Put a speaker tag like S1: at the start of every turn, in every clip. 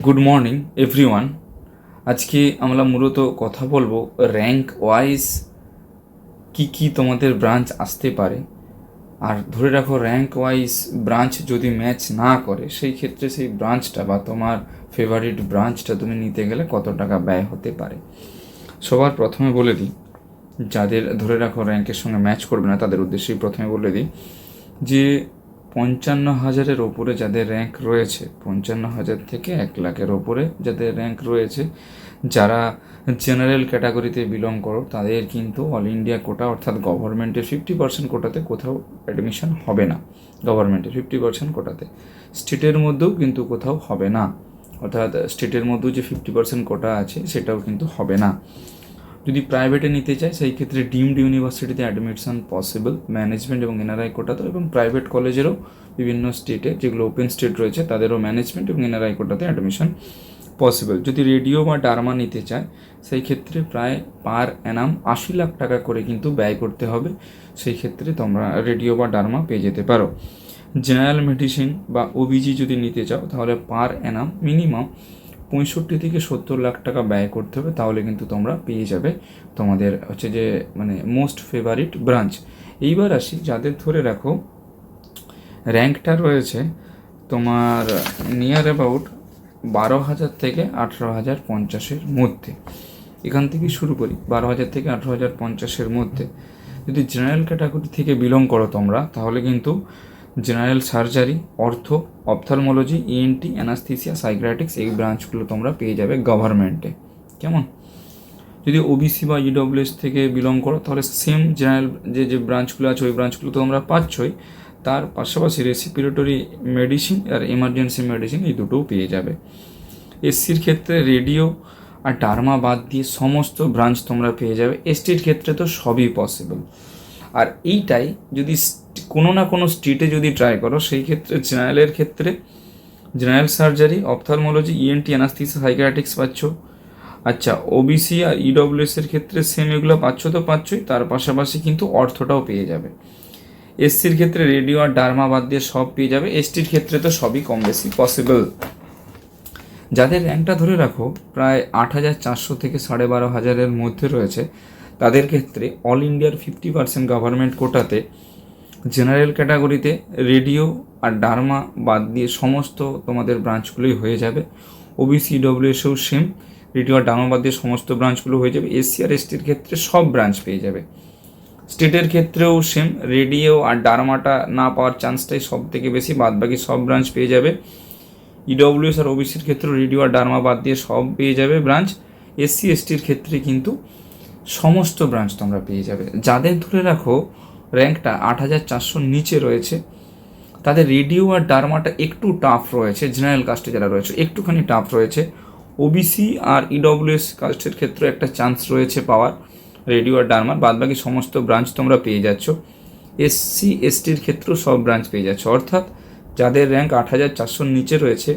S1: Good morning everyone. আজকে আমরা মূলত কথা বলবো র্যাঙ্ক ওয়াইজ কি তোমাদের ব্রাঞ্চ আসতে পারে। আর ধরে রাখো র্যাঙ্ক ওয়াইজ ব্রাঞ্চ যদি ম্যাচ না করে সেই ক্ষেত্রে সেই ব্রাঞ্চটা বা তোমার ফেভারিট ব্রাঞ্চটা তুমি নিতে গেলে কত টাকা ব্যয় হতে পারে। সবার প্রথমে বলে দিই, যাদের ধরে রাখো র্যাঙ্কের সঙ্গে ম্যাচ করবে না তাদের উদ্দেশ্যেই প্রথমে বলে দিই যে 55,000-এর ওপরে যাদের র্যাঙ্ক রয়েছে, 55,000 থেকে 1,00,000-এর ওপরে যাদের র্যাঙ্ক রয়েছে, যারা জেনারেল ক্যাটাগরিতে বিলং করো তাদের কিন্তু অল ইন্ডিয়া কোটা অর্থাৎ গভর্নমেন্টের 50% কোটাতে কোথাও অ্যাডমিশন হবে না। গভর্নমেন্টের 50% কোটাতে, স্টেটের মধ্যেও কিন্তু কোথাও হবে না, অর্থাৎ স্টেটের মধ্যেও যে 50% কোটা আছে সেটাও কিন্তু হবে না। যদি প্রাইভেটে নিতে চায় সেই ক্ষেত্রে ডিমড ইউনিভার্সিটিতে অ্যাডমিশন পসিবল, ম্যানেজমেন্ট এবং এনআরআই কোটাতে, এবং প্রাইভেট কলেজেরও বিভিন্ন স্টেটে যেগুলো ওপেন স্টেট রয়েছে তাদেরও ম্যানেজমেন্ট এবং এনআরআই কোটাতে অ্যাডমিশন পসিবল। যদি রেডিও বা ডার্মা নিতে চায় সেই ক্ষেত্রে প্রায় পার অ্যানাম 80 লাখ টাকা করে কিন্তু ব্যয় করতে হবে। সেই ক্ষেত্রে তোমরা রেডিও বা ডার্মা পেয়ে যেতে পারো। জেনারেল মেডিসিন বা ওবিজি যদি নিতে চাও তাহলে পার অ্যানাম মিনিমাম 65 থেকে 70 লাখ টাকা ব্যয় করতে হবে, তাহলে কিন্তু তোমরা পেয়ে যাবে তোমাদের হচ্ছে যে মোস্ট ফেভারিট ব্রাঞ্চ। এইবার আসি যাদের ধরে রাখো র্যাঙ্কটা রয়েছে তোমার নিয়ার অ্যাবাউট 12,000 থেকে 18,050-এর মধ্যে। এখান থেকে শুরু করি, 12,000 থেকে 18,050-এর মধ্যে। যদি জেনারেল ক্যাটাগরি থেকে বিলং করো তোমরা তাহলে কিন্তু জেনারেল সার্জারি, অর্থ, অপথলমোলজি, ইএনটি, অ্যানাস্থেসিয়া, সাইকিয়াট্রিক্স এই ব্রাঞ্চগুলো তোমরা পেয়ে যাবে গভর্নমেন্টে। কেমন? যদি ওবিসি বা ইডব্লিউএস থেকে বিলং করো তাহলে সেম জেনারেল যে ব্রাঞ্চগুলো আছে ওই ব্রাঞ্চগুলো তো তোমরা পাচ্ছই, তার পাশাপাশি রেসপিরেটরি মেডিসিন আর এমার্জেন্সি মেডিসিন এই দুটোও পেয়ে যাবে। এসসির ক্ষেত্রে রেডিও আর ডার্মা বাদ দিয়ে সমস্ত ব্রাঞ্চ তোমরা পেয়ে যাবে। এসটির ক্ষেত্রে তো সবই পসিবল। আর এইটাই যদি কোনো না কোনো স্টেটে যদি ট্রাই করো সেই ক্ষেত্রে জেনারেলের ক্ষেত্রে general surgery, ophthalmology, ENT, anaesthesia, psychiatrics পাচ্ছ। আচ্ছা, ওবিসি আর ইডব্লিউএসের ক্ষেত্রে সেম এগুলো পাচ্ছ তো পাচ্ছই, তার পাশাপাশি কিন্তু অর্থটাও পেয়ে যাবে। এসসির ক্ষেত্রে রেডিও আর ডার্মা বাদ দিয়ে সব পেয়ে যাবে। এসটির ক্ষেত্রে তো সবই কম বেশি পসিবল। যাদের র্যাঙ্কটা ধরে রাখো প্রায় 8,400 থেকে 12,500-এর মধ্যে রয়েছে তাদের ক্ষেত্রে অল ইন্ডিয়ার 50% গভর্নমেন্ট কোটাতে জেনারেল ক্যাটাগরিতে রেডিও আর ডার্মা বাদ দিয়ে সমস্ত তোমাদের ব্রাঞ্চগুলোই হয়ে যাবে। ওবিসি ডব্লিউএসও সেম, রেডিও আর ডার্মা বাদ দিয়ে সমস্ত ব্রাঞ্চগুলো হয়ে যাবে। এসসি আর এসটির ক্ষেত্রে সব ব্রাঞ্চ পেয়ে যাবে। স্টেটের ক্ষেত্রেও সেম, রেডিও আর ডার্মাটা না পাওয়ার চান্সটাই সব থেকে বেশি, বাদ বাকি সব ব্রাঞ্চ পেয়ে যাবে। ইডব্লিউএস আর ওবিসির ক্ষেত্রেও রেডিও আর ডার্মা বাদ দিয়ে সব পেয়ে যাবে ব্রাঞ্চ। এসসি এসটির ক্ষেত্রে কিন্তু সমস্ত ব্রাঞ্চ তোমরা পেয়ে যাবে। যাদের ধরে রাখো র্যাঙ্কটা 8,400-র নিচে রয়েছে তাদের রেডিও আর ডার্মাটা একটু টাফ রয়েছে। জেনারেল কাস্টে যারা রয়েছে একটুখানি টাফ রয়েছে। ওবিসি আর ইডব্লিউএস কাস্টের ক্ষেত্রে একটা চান্স রয়েছে পাওয়ার রেডিও আর ডার্মার, বাদ বাকি সমস্ত ব্রাঞ্চ তোমরা পেয়ে যাচ্ছ। এসসি এসটির ক্ষেত্রেও সব ব্রাঞ্চ পেয়ে যাচ্ছ, অর্থাৎ যাদের র্যাঙ্ক 8,400-র নিচে রয়েছে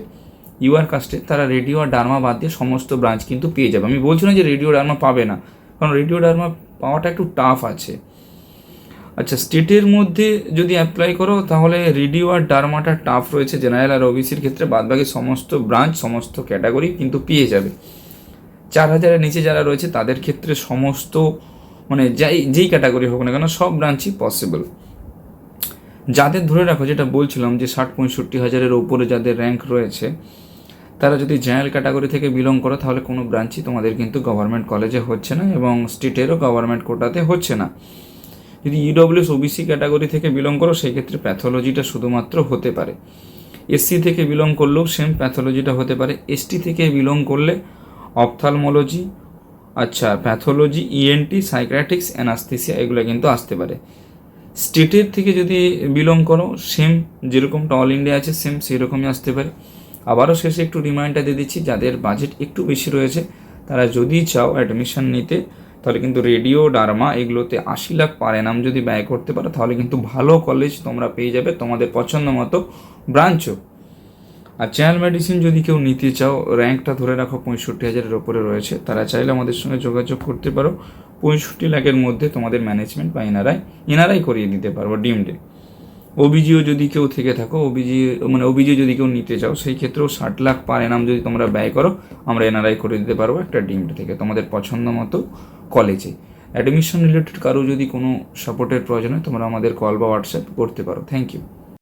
S1: ইউআর কাস্টে তারা রেডিও আর ডার্মা বাদ দিয়ে সমস্ত ব্রাঞ্চ কিন্তু পেয়ে যাবে। আমি বলছি না যে রেডিও ডার্মা পাবে না, কারণ রেডিও ডার্মা পাওয়াটা একটু টাফ আছে। আচ্ছা, স্টেটের মধ্যে যদি অ্যাপ্লাই করো তাহলে রেডিও আর ডার্মাটা টাফ রয়েছে জেনারেল আর ওবিসির ক্ষেত্রে, বাদবাকি সমস্ত ব্রাঞ্চ সমস্ত ক্যাটাগরি কিন্তু পেয়ে যাবে। 4,000-এর নিচে যারা রয়েছে তাদের ক্ষেত্রে সমস্ত যেই ক্যাটাগরি হোক না কেন সব ব্রাঞ্চই পসিবল। যাদের ধরে রাখো যেটা বলছিলাম যে 60-65,000-এর ওপরে যাদের র্যাঙ্ক রয়েছে তারা যদি জেনারেল ক্যাটাগরি থেকে বিলং করো তাহলে কোনো ব্রাঞ্চই তোমাদের কিন্তু গভর্নমেন্ট কলেজে হচ্ছে না এবং স্টেটেরও গভর্নমেন্ট কোটাতে হচ্ছে না। যদি ইডব্লিউএস ওবিসি ক্যাটাগরি থেকে বিলং করো সেই ক্ষেত্রে প্যাথোলজিটা শুধুমাত্র হতে পারে। এসসি থেকে বিলং করলেও সেম প্যাথোলজিটা হতে পারে। এসটি থেকে বিলং করলে অপথলমোলজি, আচ্ছা প্যাথোলজি, ইএনটি, সাইকিয়াট্রিক্স, অ্যানাস্থেসিয়া এগুলো কিন্তু আসতে পারে। স্টেটের থেকে যদি বিলং করো সেম যেরকমটা অল ইন্ডিয়া আছে সেম সেরকমই আসতে পারে। আবারও শেষে একটু রিমাইন্ডার দিয়ে দিচ্ছি, যাদের বাজেট একটু বেশি রয়েছে তারা যদি চাও অ্যাডমিশন নিতে তাহলে কিন্তু রেডিও ডার্মা এগুলোতে 80 লাখ পার অ্যানাম যদি ব্যয় করতে পারো তাহলে কিন্তু ভালো কলেজ তোমরা পেয়ে যাবে তোমাদের পছন্দ মতো ব্রাঞ্চও। আর জেনারেল মেডিসিন যদি কেউ নিতে চাও র্যাঙ্কটা ধরে রাখো 65,000-এর ওপরে রয়েছে তারা চাইলে আমাদের সঙ্গে যোগাযোগ করতে পারো। 65 লাখের মধ্যে তোমাদের ম্যানেজমেন্ট বা এনআরআই করিয়ে দিতে পারবো ডিমডে। ওবিজিও যদি কেউ থেকে থাকো, ওবিজি যদি কেউ নিতে চাও, সেই ক্ষেত্রেও 60 লাখ পার এনাম যদি তোমরা ব্যয় করো, আমরা এনআরআই করে দিতে পারবো একটা ডিমড থেকে তোমাদের পছন্দ মতো কলেজে। অ্যাডমিশন রিলেটেড কারো যদি কোনো সাপোর্টের প্রয়োজন হয়, তোমরা আমাদের কল বা হোয়াটসঅ্যাপ করতে পারো। Thank you.